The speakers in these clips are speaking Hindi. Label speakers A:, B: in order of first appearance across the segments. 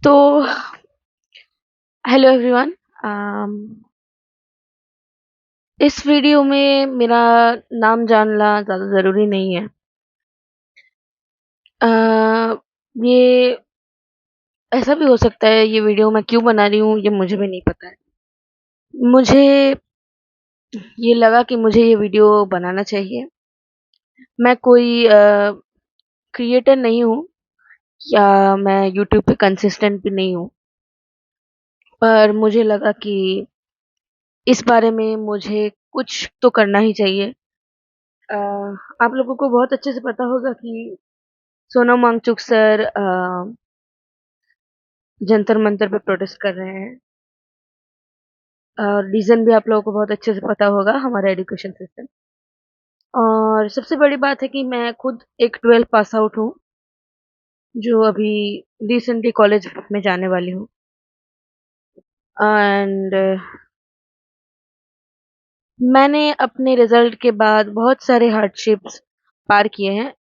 A: तो हेलो एवरीवन। अम, इस वीडियो में मेरा नाम जानना ज़्यादा ज़रूरी नहीं है। ये ऐसा भी हो सकता है, ये वीडियो मैं क्यों बना रही हूँ ये मुझे भी नहीं पता है। मुझे ये लगा कि मुझे ये वीडियो बनाना चाहिए। मैं कोई क्रिएटर नहीं हूँ या मैं यूट्यूब पे कंसिस्टेंट भी नहीं हूँ, पर मुझे लगा कि इस बारे में मुझे कुछ तो करना ही चाहिए। अ, आप लोगों को बहुत अच्छे से पता होगा कि सोनम वांगचुक सर जंतर मंतर पे प्रोटेस्ट कर रहे हैं। और रीजन भी आप लोगों को बहुत अच्छे से पता होगा, हमारा एजुकेशन सिस्टम। और सबसे बड़ी बात है कि मैं खुद एक 12 पास आउट हूँ, जो अभी रिसेंटली कॉलेज में जाने वाली हूँ। एंड मैंने अपने रिजल्ट के बाद बहुत सारे हार्डशिप्स पार किए हैं।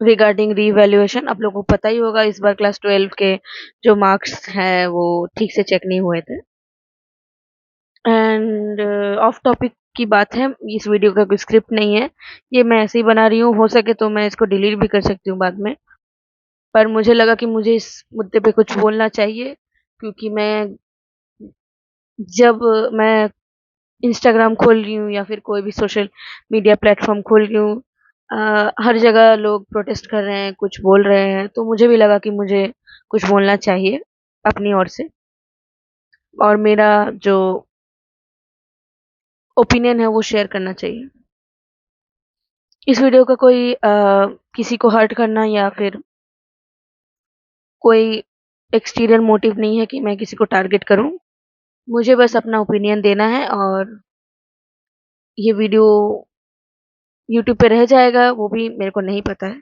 A: रिगार्डिंग रीवैल्यूएशन आप लोगों को पता ही होगा, इस बार क्लास 12 के जो मार्क्स हैं वो ठीक से चेक नहीं हुए थे। एंड ऑफ टॉपिक की बात है, इस वीडियो का कोई स्क्रिप्ट नहीं है, ये मैं ऐसे ही बना रही हूँ। हो सके तो मैं इसको डिलीट भी कर सकती हूँ बाद में, पर मुझे लगा कि मुझे इस मुद्दे पे कुछ बोलना चाहिए, क्योंकि जब मैं इंस्टाग्राम खोल रही हूँ या फिर कोई भी सोशल मीडिया प्लेटफॉर्म खोल रही हूँ, हर जगह लोग प्रोटेस्ट कर रहे हैं, कुछ बोल रहे हैं, तो मुझे भी लगा कि मुझे कुछ बोलना चाहिए अपनी ओर से। और मेरा जो ओपिनियन है वो शेयर करना चाहिए। इस वीडियो का कोई किसी को हर्ट करना या फिर कोई एक्सटीरियर मोटिव नहीं है कि मैं किसी को टारगेट करूं। मुझे बस अपना ओपिनियन देना है, और ये वीडियो यूट्यूब पे रह जाएगा वो भी मेरे को नहीं पता है।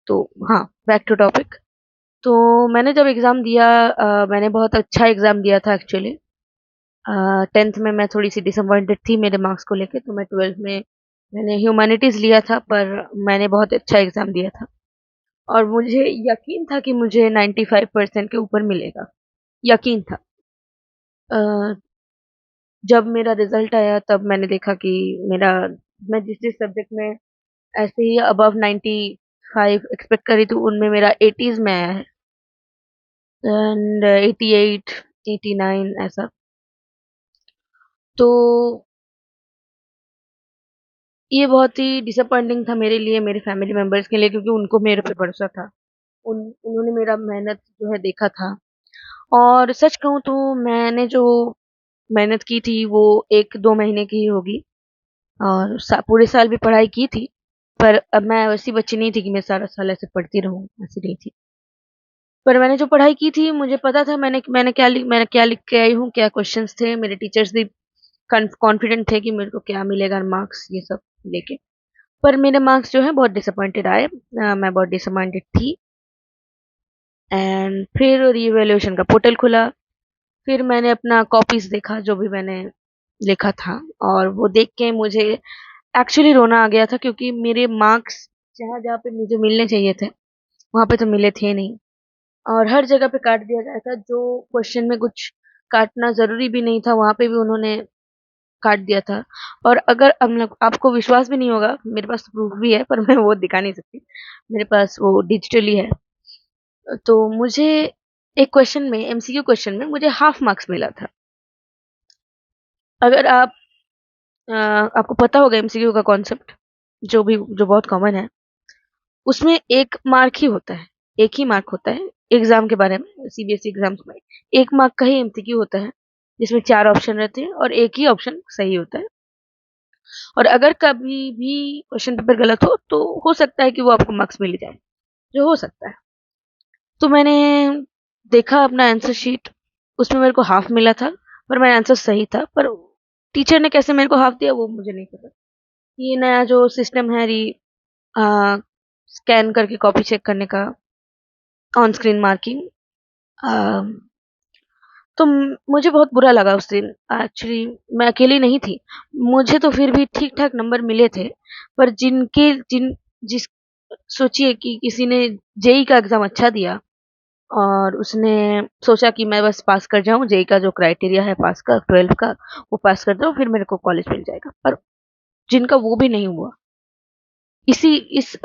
A: तो हाँ, बैक टू टॉपिक। तो मैंने जब एग्ज़ाम दिया, मैंने बहुत अच्छा एग्ज़ाम दिया था एक्चुअली। 10th में मैं थोड़ी सी डिसअपॉइंटेड थी मेरे मार्क्स को लेके, तो मैं 12th में मैंने ह्यूमैनिटीज़ लिया था, पर मैंने बहुत अच्छा एग्ज़ाम दिया था। और मुझे यकीन था कि मुझे 95% के ऊपर मिलेगा, यकीन था। अ, जब मेरा रिजल्ट आया तब मैंने देखा कि मेरा मैं जिस जिस सब्जेक्ट में ऐसे ही अबव 95 एक्सपेक्ट करी थी, उनमें मेरा 80s में आया है। एंड 88, 89 ऐसा। तो ये बहुत ही डिसअपॉइंटिंग था मेरे लिए, मेरे फैमिली मेंबर्स के लिए, क्योंकि उनको मेरे पे भरोसा था। उन्होंने मेरा मेहनत जो है देखा था। और सच कहूँ तो मैंने जो मेहनत की थी वो 1-2 महीने की ही होगी, और पूरे साल भी पढ़ाई की थी। पर अब मैं वैसी बच्ची नहीं थी कि मैं सारा साल ऐसे पढ़ती रहूँ, ऐसी नहीं थी। पर मैंने जो पढ़ाई की थी मुझे पता था मैंने क्या लिख के आई हूँ, क्या क्वेश्चंस थे। मेरे टीचर्स भी कॉन्फिडेंट थे कि मेरे को क्या मिलेगा मार्क्स, ये सब लेके। पर मेरे मार्क्स जो है बहुत डिसअपॉइंटेड आए। मैं बहुत डिसअपॉइंटेड थी। एंड फिर रीवैल्यूएशन का पोर्टल खुला। फिर मैंने अपना कॉपीज देखा जो भी मैंने लिखा था, और वो देख के मुझे एक्चुअली रोना आ गया था, क्योंकि मेरे मार्क्स जहाँ जहाँ पे मुझे मिलने चाहिए थे वहाँ पे तो मिले थे नहीं। और हर जगह पे काट दिया गया था, जो क्वेश्चन में कुछ काटना ज़रूरी भी नहीं था वहाँ पे भी उन्होंने काट दिया था। और अगर हम लोग आपको विश्वास भी नहीं होगा, मेरे पास प्रूफ भी है, पर मैं वो दिखा नहीं सकती। मेरे पास वो डिजिटली है। तो मुझे एक क्वेश्चन में, एमसीक्यू क्वेश्चन में मुझे हाफ मार्क्स मिला था। अगर आपको पता होगा एमसीक्यू का कॉन्सेप्ट, जो बहुत कॉमन है, उसमें 1 मार्क ही होता है, 1 ही मार्क होता है। एग्ज़ाम के बारे में, सीबीएसई एग्ज़ाम्स में 1 मार्क का ही एमसीक्यू होता है, जिसमें 4 ऑप्शन रहते हैं और 1 ही ऑप्शन सही होता है। और अगर कभी भी क्वेश्चन पेपर गलत हो, तो हो सकता है कि वो आपको मार्क्स मिल जाए, जो हो सकता है। तो मैंने देखा अपना आंसर शीट, उसमें मेरे को हाफ मिला था, पर मेरा आंसर सही था। पर टीचर ने कैसे मेरे को हाफ दिया वो मुझे नहीं पता। ये नया जो सिस्टम है अ, स्कैन करके कॉपी चेक करने का, ऑन स्क्रीन मार्किंग, अ, तो मुझे बहुत बुरा लगा उस दिन। एक्चुअली मैं अकेली नहीं थी, मुझे तो फिर भी ठीक-ठाक नंबर मिले थे। पर जिनके जिन जिस सोचिए कि किसी ने जेईई का एग्ज़ाम अच्छा दिया, और उसने सोचा कि मैं बस पास कर जाऊँ, जेईई का जो क्राइटेरिया है पास का 12th का, वो पास कर जाऊँ फिर मेरे को कॉलेज मिल जाएगा। पर जिनका वो भी नहीं हुआ, इस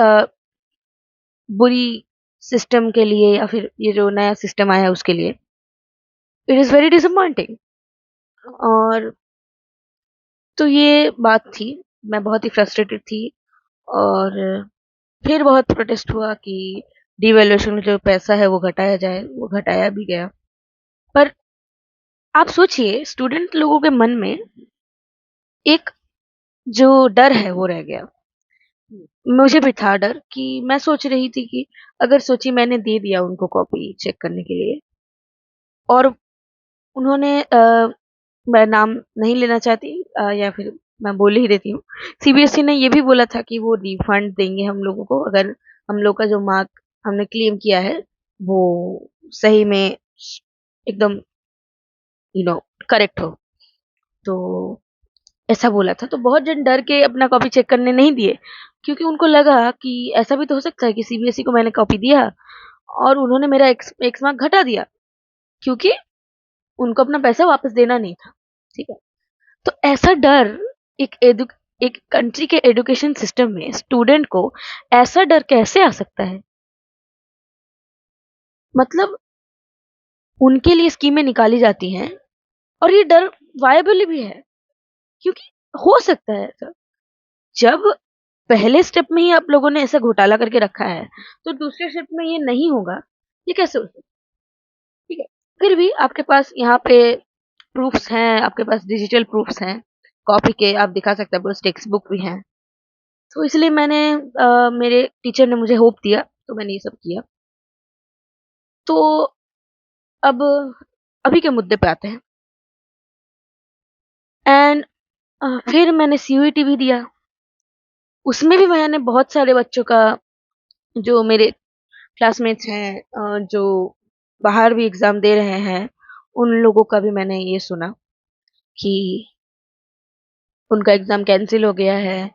A: बुरी सिस्टम के लिए या फिर ये जो नया सिस्टम आया है उसके लिए, इट इज़ वेरी डिसअपॉइंटिंग। और तो ये बात थी, मैं बहुत ही फ्रस्ट्रेटेड थी। और फिर बहुत प्रोटेस्ट हुआ कि डिवैल्यूएशन में जो पैसा है वो घटाया जाए, वो घटाया भी गया। पर आप सोचिए स्टूडेंट लोगों के मन में एक जो डर है वो रह गया। मुझे भी था डर कि मैं सोच रही थी कि अगर सोची मैंने दे दिया उनको कॉपी चेक करने के लिए, और उन्होंने मैं नाम नहीं लेना चाहती, या फिर मैं बोल ही देती हूँ। सीबीएसई ने ये भी बोला था कि वो रिफंड देंगे हम लोगों को अगर हम लोग का जो मार्क हमने क्लेम किया है वो सही में एकदम करेक्ट हो। तो ऐसा बोला था, तो बहुत जन डर के अपना कॉपी चेक करने नहीं दिए, क्योंकि उनको लगा कि ऐसा भी तो हो सकता है कि सीबीएसई को मैंने कॉपी दिया और उन्होंने मेरा एक्स मार्क घटा दिया, क्योंकि उनको अपना पैसा वापस देना नहीं था। ठीक है? तो ऐसा डर एक कंट्री के एजुकेशन सिस्टम में स्टूडेंट को ऐसा डर कैसे आ सकता है? मतलब उनके लिए स्कीमें निकाली जाती हैं और ये डर वायबल भी है, क्योंकि हो सकता है ऐसा। जब पहले स्टेप में ही आप लोगों ने ऐसा घोटाला करके रखा है, तो दूसरे स्टेप में ये नहीं होगा, ये कैसे हो सकता है? ठीक है? फिर भी आपके पास यहाँ पे प्रूफ्स हैं, आपके पास डिजिटल प्रूफ्स हैं, कॉपी के आप दिखा सकते हैं, बस टेक्स्ट बुक भी हैं। तो इसलिए मेरे टीचर ने मुझे होप दिया, तो मैंने ये सब किया। तो अब अभी के मुद्दे पे आते हैं। एंड फिर मैंने सीयूईटी भी दिया। उसमें भी मैंने बहुत सारे बच्चों का, जो मेरे क्लासमेट्स हैं, जो बाहर भी एग्ज़ाम दे रहे हैं, उन लोगों का भी मैंने ये सुना कि उनका एग्ज़ाम कैंसल हो गया है।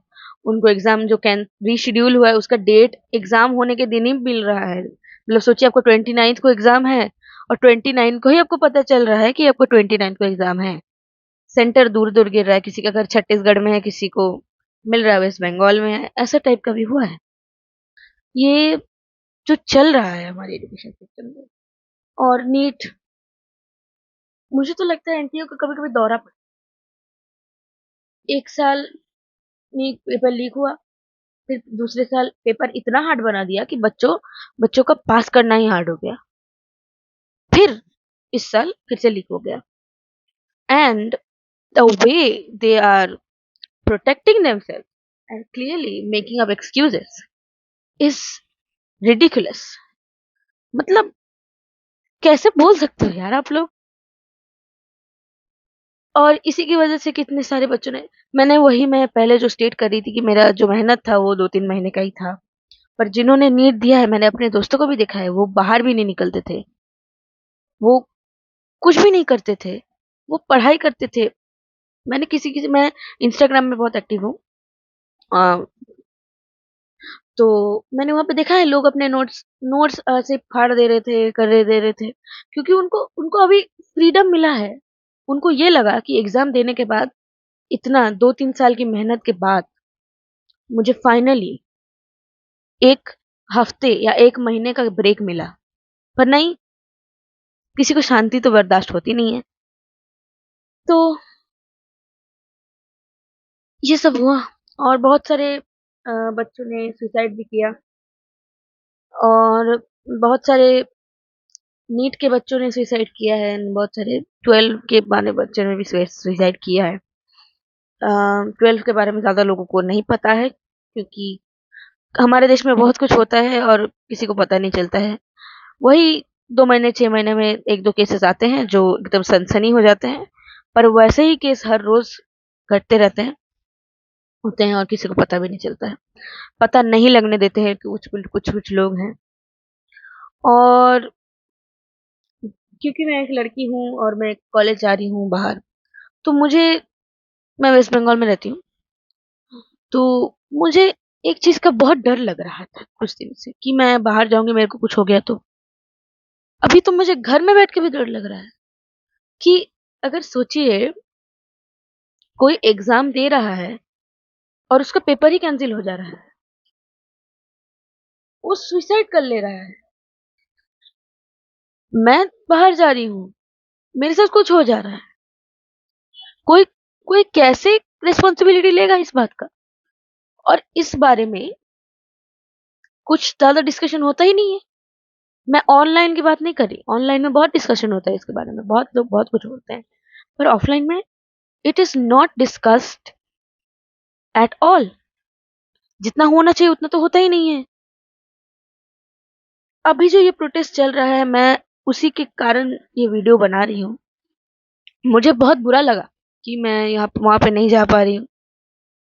A: उनको एग्ज़ाम जो कैन रीशेड्यूल हुआ है उसका डेट एग्ज़ाम होने के दिन ही मिल रहा है। मतलब सोचिए आपको 29th को एग्ज़ाम है और 29 को ही आपको पता चल रहा है कि आपको 29 को एग्ज़ाम है। सेंटर दूर-दूर गिर रहा है, किसी का घर छत्तीसगढ़ में है, किसी को मिल रहा है वेस्ट बंगाल में है, ऐसा टाइप का भी हुआ है। ये जो चल रहा है हमारे एजुकेशन सिस्टम में। और नीट, मुझे तो लगता है एनटीए का कभी-कभी दौरा पड़ा। 1 साल नीट पेपर लीक हुआ, फिर दूसरे साल पेपर इतना हार्ड बना दिया कि बच्चों का पास करना ही हार्ड हो गया। फिर इस साल फिर से लीक हो गया। And the way they are protecting themselves and clearly making up excuses is ridiculous। मतलब कैसे बोल सकते हो यार आप लोग? और इसी की वजह से कितने सारे बच्चों ने, मैं पहले जो स्टेट कर रही थी कि मेरा जो मेहनत था वो 2-3 महीने का ही था। पर जिन्होंने नीट दिया है, मैंने अपने दोस्तों को भी देखा है, वो बाहर भी नहीं निकलते थे। वो कुछ भी नहीं करते थे। वो पढ़ाई करते थे। मैं इंस्टाग्राम में बहुत एक्टिव हूँ। अ, तो मैंने वहाँ पे देखा है लोग अपने नोट्स नोट्स ऐसे फाड़ दे रहे थे, दे रहे थे, क्योंकि उनको उनको अभी फ्रीडम मिला है। उनको ये लगा कि एग्ज़ाम देने के बाद, इतना 2-3 साल की मेहनत के बाद, मुझे फाइनली 1 हफ्ते या 1 महीने का ब्रेक मिला। पर नहीं, किसी को शांति तो बर्दाश्त होती नहीं है। तो ये सब हुआ और बहुत सारे बच्चों ने सुसाइड भी किया, और बहुत सारे नीट के बच्चों ने सुसाइड किया है, बहुत सारे 12 के वाले बच्चों ने भी सुसाइड किया है। 12 के बारे में ज़्यादा लोगों को नहीं पता है, क्योंकि हमारे देश में बहुत कुछ होता है और किसी को पता नहीं चलता है। वही 2 महीने 6 महीने में 1-2 केसेस आते हैं जो एकदम सनसनी हो जाते हैं, पर वैसे ही केस हर रोज़ घटते रहते हैं, होते हैं और किसी को पता भी नहीं चलता है। पता नहीं लगने देते हैं कि कुछ-कुछ लोग हैं। और क्योंकि मैं एक लड़की हूँ और मैं कॉलेज जा रही हूँ बाहर, तो मैं वेस्ट बंगाल में रहती हूँ, तो मुझे एक चीज़ का बहुत डर लग रहा था कुछ दिन से कि मैं बाहर जाऊँगी, मेरे को कुछ हो गया तो? अभी तो मुझे घर में बैठ के भी डर लग रहा है कि अगर सोचिए कोई एग्ज़ाम दे रहा है और उसका पेपर ही कैंसल हो जा रहा है। वो सुसाइड कर ले रहा है। मैं बाहर जा रही हूँ, मेरे साथ कुछ हो जा रहा है। कोई कोई कैसे रिस्पॉन्सिबिलिटी लेगा इस बात का? और इस बारे में कुछ ज़्यादा डिस्कशन होता ही नहीं है। मैं ऑनलाइन की बात नहीं कर रही, ऑनलाइन में बहुत डिस्कशन होता है इसके बारे में, बहुत लोग बहुत कुछ बोलते हैं। पर ऑफलाइन में it is not discussed at all. जितना होना चाहिए उतना तो होता ही नहीं है। अभी जो ये प्रोटेस्ट चल रहा है, मैं उसी के कारण ये वीडियो बना रही हूँ। मुझे बहुत बुरा लगा कि मैं यहाँ वहाँ पे नहीं जा पा रही हूँ।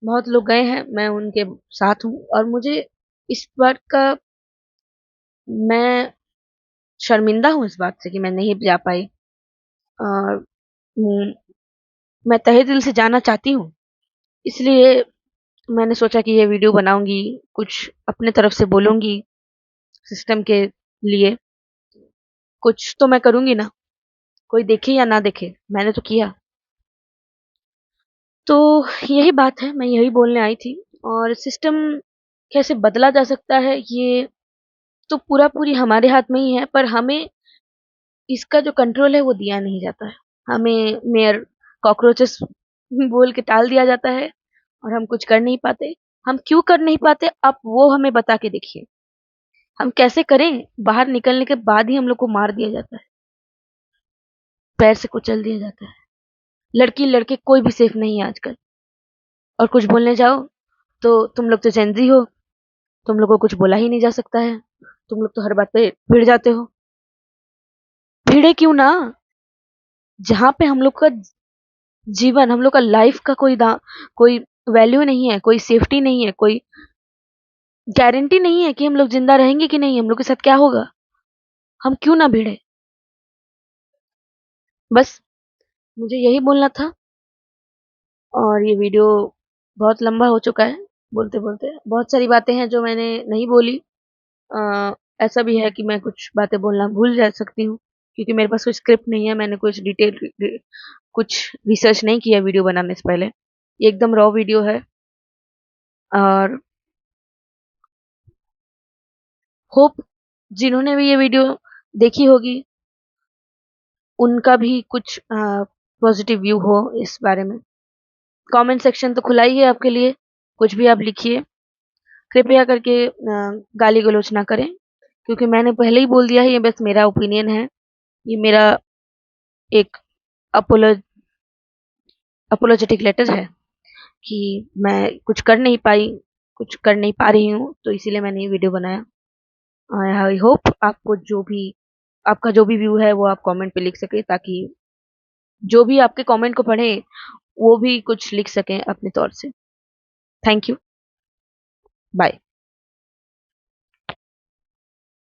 A: बहुत लोग गए हैं, मैं उनके साथ हूँ और मुझे इस बात का मैं शर्मिंदा हूँ इस बात से कि मैं नहीं जा पाई। और मैं तहे दिल से जाना चाहती हूँ, इसलिए मैंने सोचा कि ये वीडियो बनाऊँगी, कुछ अपने तरफ से बोलूँगी सिस्टम के लिए। कुछ तो मैं करूँगी ना, कोई देखे या ना देखे, मैंने तो किया। तो यही बात है, मैं यही बोलने आई थी। और सिस्टम कैसे बदला जा सकता है, ये तो पूरा-पूरी हमारे हाथ में ही है, पर हमें इसका जो कंट्रोल है वो दिया नहीं जाता है। हमें मेयर कॉकरोचेस बोल के टाल दिया जाता है और हम कुछ कर नहीं पाते। हम क्यों कर नहीं पाते, आप वो हमें बता के देखिए। हम कैसे करें? बाहर निकलने के बाद ही हम लोग को मार दिया जाता है, पैर से कुचल दिया जाता है। लड़की-लड़के कोई भी सेफ नहीं है आजकल। और कुछ बोलने जाओ तो तुम लोग तो जेन ज़ी हो, तुम लोग को कुछ बोला ही नहीं जा सकता है। तुम लोग तो हर बात पे भिड़ जाते हो। भिड़े क्यों ना? जहाँ पे हम लोग का जीवन, हम लोग का लाइफ का कोई वैल्यू नहीं है, कोई सेफ्टी नहीं है, कोई गारंटी नहीं है कि हम लोग ज़िंदा रहेंगे कि नहीं, हम लोग के साथ क्या होगा? हम क्यों ना भिड़े? बस मुझे यही बोलना था। और ये वीडियो बहुत लंबा हो चुका है, बोलते-बोलते। बहुत सारी बातें हैं जो मैंने नहीं बोली। अ, ऐसा भी है कि मैं कुछ बातें बोलना भूल जा सकती हूँ, क्योंकि मेरे पास कोई स्क्रिप्ट नहीं है, मैंने कुछ रिसर्च नहीं किया वीडियो बनाने से पहले। ये एकदम रॉ वीडियो है। और होप जिन्होंने भी ये वीडियो देखी होगी, उनका भी कुछ पॉज़िटिव व्यू हो इस बारे में। कमेंट सेक्शन तो खुला ही है आपके लिए, कुछ भी आप लिखिए। कृपया करके गाली-गलौच ना करें, क्योंकि मैंने पहले ही बोल दिया है, ये बस मेरा ओपिनियन है। ये मेरा एक अपोलो अपोलोजेटिक लेटर है कि मैं कुछ कर नहीं पाई, कुछ कर नहीं पा रही हूँ, तो इसीलिए मैंने ये वीडियो बनाया। आई होप आपको जो भी आपका जो भी व्यू है वो आप कमेंट पे लिख सकें, ताकि जो भी आपके कमेंट को पढ़े वो भी कुछ लिख सकें अपने तौर से। Thank you. बाय।